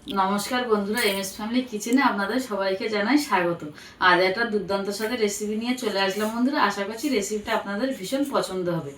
নমস্কার বন্ধুরা, MS family কিচেনে আপনাদের সবাইকে জানাই স্বাগত। আজ একটা দুর্দান্ত স্বাদের রেসিপি নিয়ে চলে আসলাম বন্ধুরা। আশা করছি রেসিপিটা আপনাদের ভীষণ পছন্দ হবে।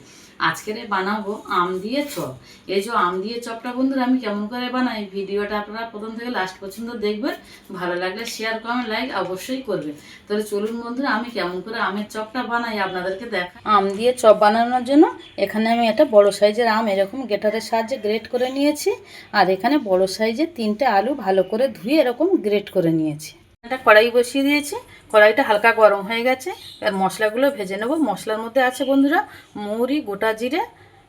আজকের বানাবো আম দিয়ে চপ। এই যে আম দিয়ে চপটা বন্ধুরা আমি কেমন করে বানাই, ভিডিওটা আপনারা প্রথম থেকে লাস্ট পর্যন্ত দেখবেন। ভালো লাগলে শেয়ার কমেন্ট লাইক অবশ্যই করবেন। তাহলে চলুন বন্ধুরা, আমি কেমন করে আমের চপটা বানাই আপনাদেরকে দেখা। আম দিয়ে চপ বানানোর জন্য এখানে আমি একটা বড় সাইজের আম এরকম গ্রেটারের সাহায্যে গ্রেট করে নিয়েছি। আর এখানে বড় সাইজের 3টে আলু ভালো করে ধুয়ে এরকম গ্রেট করে নিয়েছি। একটা কড়াই বসিয়ে দিয়েছি, কড়াইটা হালকা গরম হয়ে গেছে। আর মশলাগুলো ভেজে নেব। মশলার মধ্যে আছে বন্ধুরা মৌরি, গোটা জিরে,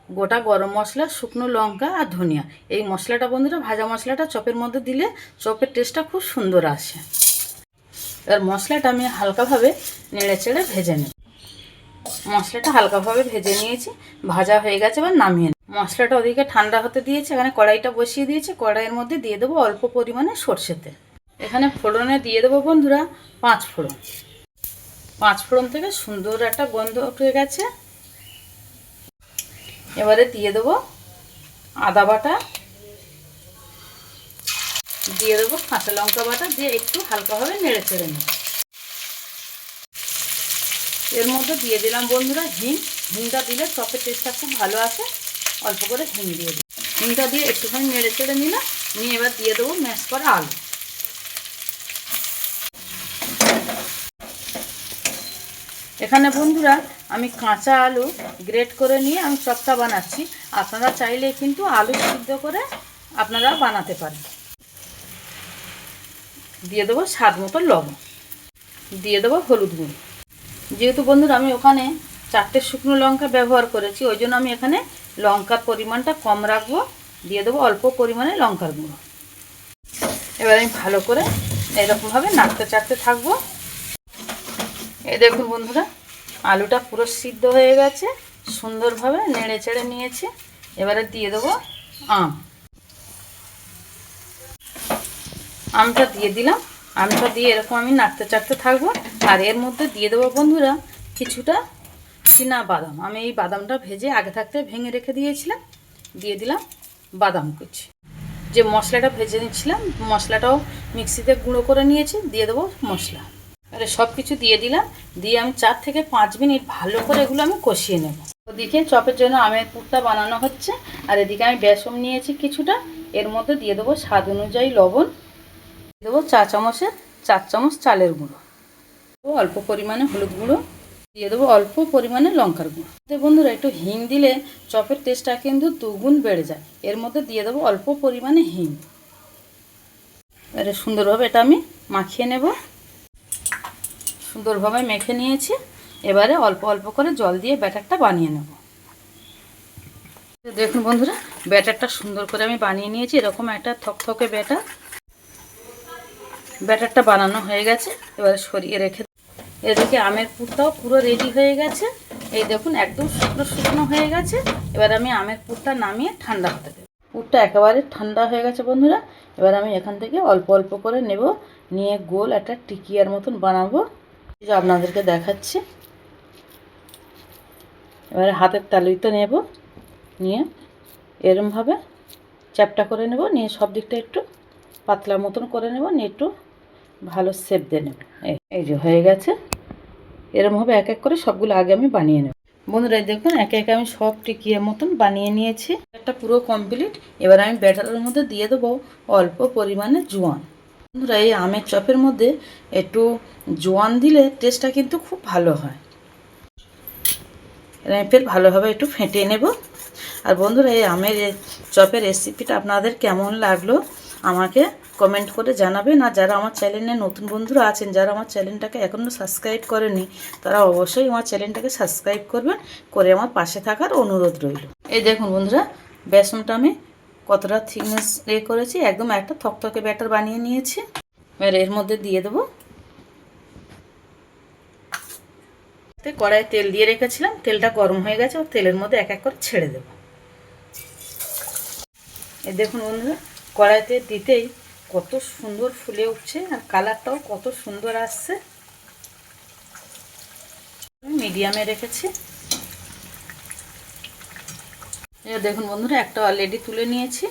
গোটা গরম মশলা, শুকনো লঙ্কা আর ধনিয়া। এই মশলাটা বন্ধুরা, ভাজা মশলাটা চপের মধ্যে দিলে চপের টেস্টটা খুব সুন্দর আসে। এবার মশলাটা আমি হালকাভাবে নেড়ে চেড়ে ভেজে নেব। মশলাটা হালকাভাবে ভেজে নিয়েছি, ভাজা হয়ে গেছে। এবার নামিয়ে নেব। মশলাটা ওদিকে ঠান্ডা হতে দিয়েছি। এখানে কড়াইটা বসিয়ে দিয়েছি। কড়াইয়ের মধ্যে দিয়ে দেবো অল্প পরিমাণে সরষে তেল। এখানে ফোড়নে দিয়ে দেবো বন্ধুরা 5 ফোড়ন। 5 ফোড়ন থেকে সুন্দর একটা গন্ধ উঠে গেছে। এবারে দিয়ে দেবো আদা বাটা, দিয়ে দেবো কাঁচা লঙ্কা বাটা, দিয়ে একটু হালকাভাবে নেড়ে চেড়ে নেব। এর মধ্যে দিয়ে দিলাম বন্ধুরা হিং। হিংটা দিলে চপের টেস্টটা খুব ভালো আসে। অল্প করে হিং দিয়ে দিই। হিংটা দিয়ে একটুখানি নেড়ে চেড়ে নিলাম। নিয়ে এবার দিয়ে দেবো ম্যাশ করা আলু। এখানে বন্ধুরা আমি কাঁচা আলু গ্রেট করে নিয়ে আমি চপটা বানাচ্ছি। আপনারা চাইলে কিন্তু আলু সিদ্ধ করে আপনারা বানাতে পারেন। দিয়ে দেবো স্বাদ মতো লবণ, দিয়ে দেবো হলুদ গুঁড়ো। যেহেতু বন্ধুরা আমি ওখানে 4টে শুকনো লঙ্কা ব্যবহার করেছি, ওই জন্য আমি এখানে লঙ্কার পরিমাণটা কম রাখবো। দিয়ে দেবো অল্প পরিমাণে লঙ্কার গুঁড়ো। এবার আমি ভালো করে এরকমভাবে নাড়তে চাড়তে থাকবো। এই দেখুন বন্ধুরা, আলুটা পুরো সিদ্ধ হয়ে গেছে, সুন্দরভাবে নেড়ে চেড়ে নিয়েছে। এবারে দিয়ে দেবো আমটা দিয়ে দিলাম। আমটা দিয়ে এরকম আমি নাড়তে চাড়তে থাকবো। আর এর মধ্যে দিয়ে দেবো বন্ধুরা কিছুটা চীনা বাদাম। আমি এই বাদামটা ভেজে আগে থাকতে ভেঙে রেখে দিয়েছিলাম। দিয়ে দিলাম বাদাম কুচি। যে মশলাটা ভেজে নিচ্ছিলাম মশলাটাও মিক্সিতে গুঁড়ো করে নিয়েছি। দিয়ে দেবো মশলা। এবারে সব কিছু দিয়ে দিলাম। দিয়ে আমি 4 থেকে 5 মিনিট ভালো করে এগুলো আমি কষিয়ে নেব। ওদিকে চপের জন্য আমের পুরটা বানানো হচ্ছে। আর এদিকে আমি বেসন নিয়েছি কিছুটা। এর মধ্যে দিয়ে দেবো স্বাদ অনুযায়ী লবণ, দিয়ে দেবো 4 চামচ চালের গুঁড়ো, অল্প পরিমাণে হলুদ গুঁড়ো, দিয়ে দেবো অল্প পরিমাণে লঙ্কার গুঁড়ো। বন্ধুরা একটু হিং দিলে চপের টেস্টটা কিন্তু দুগুণ বেড়ে যায়। এর মধ্যে দিয়ে দেবো অল্প পরিমাণে হিং। এবারে সুন্দরভাবে এটা আমি মাখিয়ে নেব। সুন্দরভাবে মেখে নিয়েছি। এবারে অল্প অল্প করে জল দিয়ে ব্যাটারটা বানিয়ে নেব। দেখুন বন্ধুরা, ব্যাটারটা সুন্দর করে আমি বানিয়ে নিয়েছি। এরকম একটা থকথকে ব্যাটারটা বানানো হয়ে গেছে। এবারে সরিয়ে রেখে এদিকে আমের পুরটাও পুরো রেডি হয়ে গেছে। এই দেখুন একদম শুকনো শুকনো হয়ে গেছে। এবার আমি আমের পুরটা নামিয়ে ঠান্ডা হতে দেব। পুরটা একেবারে ঠান্ডা হয়ে গেছে বন্ধুরা। এবার আমি এখান থেকে অল্প অল্প করে নেব, নিয়ে গোল একটা টিকিয়ার মতন বানাবো, যে আপনাদেরকে দেখাচ্ছি। এবারে হাতের তালুতে নেব, নিয়ে এরমভাবে চ্যাপটা করে নেব। নিয়ে সব দিকটা একটু পাতলা মতন করে নেব, নিয়ে একটু ভালো শেপ দিয়ে নেব। এই যে হয়ে গেছে। এরমভাবে এক এক করে সবগুলো আগে আমি বানিয়ে নেব। বন্ধুরা দেখুন একে একে আমি সব টিকিয়ে মতন বানিয়ে নিয়েছি। একটা পুরো কমপ্লিট। এবার আমি ব্যাটারের মধ্যে দিয়ে দেবো অল্প পরিমাণে জোয়ান। বন্ধুরা এই আমের চপের মধ্যে একটু জোয়ান দিলে টেস্টটা কিন্তু খুব ভালো হয়। আমি ফের ভালোভাবে একটু ফেটিয়ে নেব। আর বন্ধুরা এই আমের চপের রেসিপিটা আপনাদের কেমন লাগলো আমাকে কমেন্ট করে জানাবেন। আর যারা আমার চ্যানেলে নতুন বন্ধুরা আছেন, যারা আমার চ্যানেলটাকে এখনও সাবস্ক্রাইব করেনি, তারা অবশ্যই আমার চ্যানেলটাকে সাবস্ক্রাইব করবেন, করে আমার পাশে থাকার অনুরোধ রইল। এই দেখুন বন্ধুরা, বেসনটা আমি কতটা থিকনেস করেছি, একদম একটা থকথকে ব্যাটার বানিয়ে নিয়েছি। এবার এর মধ্যে দিয়ে দেবো, কড়াইয়ে তেল দিয়ে রেখেছিলাম, তেলটা গরম হয়ে গেছে। তেলের মধ্যে এক এক করে ছেড়ে দেবো। এই দেখুন বন্ধুরা, কড়াইতে দিতেই কত সুন্দর ফুলে উঠছে, আর কালারটাও কত সুন্দর আসছে। মিডিয়ামে রেখেছি। এবার দেখুন বন্ধুরা, একটা অলরেডি তুলে নিয়েছি।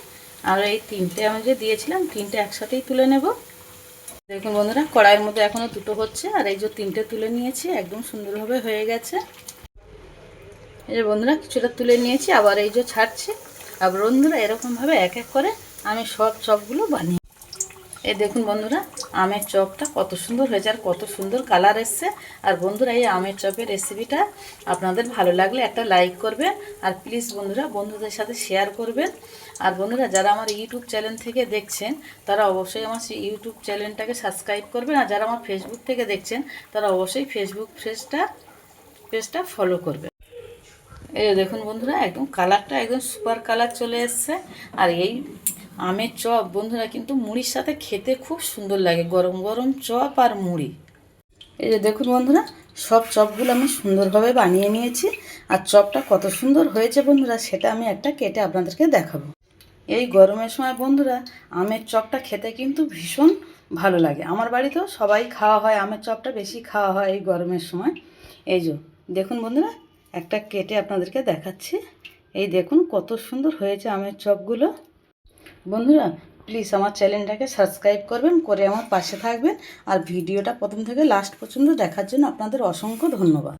আর এই তিনটে আমি যে দিয়েছিলাম তিনটে একসাথেই তুলে নেব। দেখুন বন্ধুরা, কড়াইয়ের মধ্যে এখনও দুটো হচ্ছে, আর এই যে তিনটে তুলে নিয়েছি একদম সুন্দরভাবে হয়ে গেছে। এই যে বন্ধুরা কিছুটা তুলে নিয়েছি, আবার এই যে ছাড়ছি। আর বন্ধুরা এরকমভাবে এক এক করে আমি সব চপগুলো বানিয়ে, এই দেখুন বন্ধুরা আমের চপটা কত সুন্দর হয়েছে আর কত সুন্দর কালার এসছে। আর বন্ধুরা এই আমের চপের রেসিপিটা আপনাদের ভালো লাগলে একটা লাইক করবেন, আর প্লিজ বন্ধুরা বন্ধুদের সাথে শেয়ার করবেন। আর বন্ধুরা যারা আমার ইউটিউব চ্যানেল থেকে দেখছেন তারা অবশ্যই আমার সেই ইউটিউব চ্যানেলটাকে সাবস্ক্রাইব করবেন, আর যারা আমার ফেসবুক থেকে দেখছেন তারা অবশ্যই ফেসবুক পেজটা ফলো করবেন। এই দেখুন বন্ধুরা একদম কালারটা একদম সুপার কালার চলে এসছে। আর এই আমের চপ বন্ধুরা কিন্তু মুড়ির সাথে খেতে খুব সুন্দর লাগে, গরম গরম চপ আর মুড়ি। এই যে দেখুন বন্ধুরা সব চপগুলো আমি সুন্দরভাবে বানিয়ে নিয়েছি, আর চপটা কত সুন্দর হয়েছে বন্ধুরা সেটা আমি একটা কেটে আপনাদেরকে দেখাবো। এই গরমের সময় বন্ধুরা আমের চপটা খেতে কিন্তু ভীষণ ভালো লাগে। আমার বাড়িতেও সবাই খাওয়া হয়, আমের চপটা বেশি খাওয়া হয় এই গরমের সময়। এই যে দেখুন বন্ধুরা একটা কেটে আপনাদেরকে দেখাচ্ছি। এই দেখুন কত সুন্দর হয়েছে আমের চপগুলো। বন্ধুরা প্লিজ আমার চ্যানেলটাকে সাবস্ক্রাইব করবেন, করে আমার পাশে থাকবেন। আর ভিডিওটা প্রথম থেকে লাস্ট পর্যন্ত দেখার জন্য আপনাদের অসংখ্য ধন্যবাদ।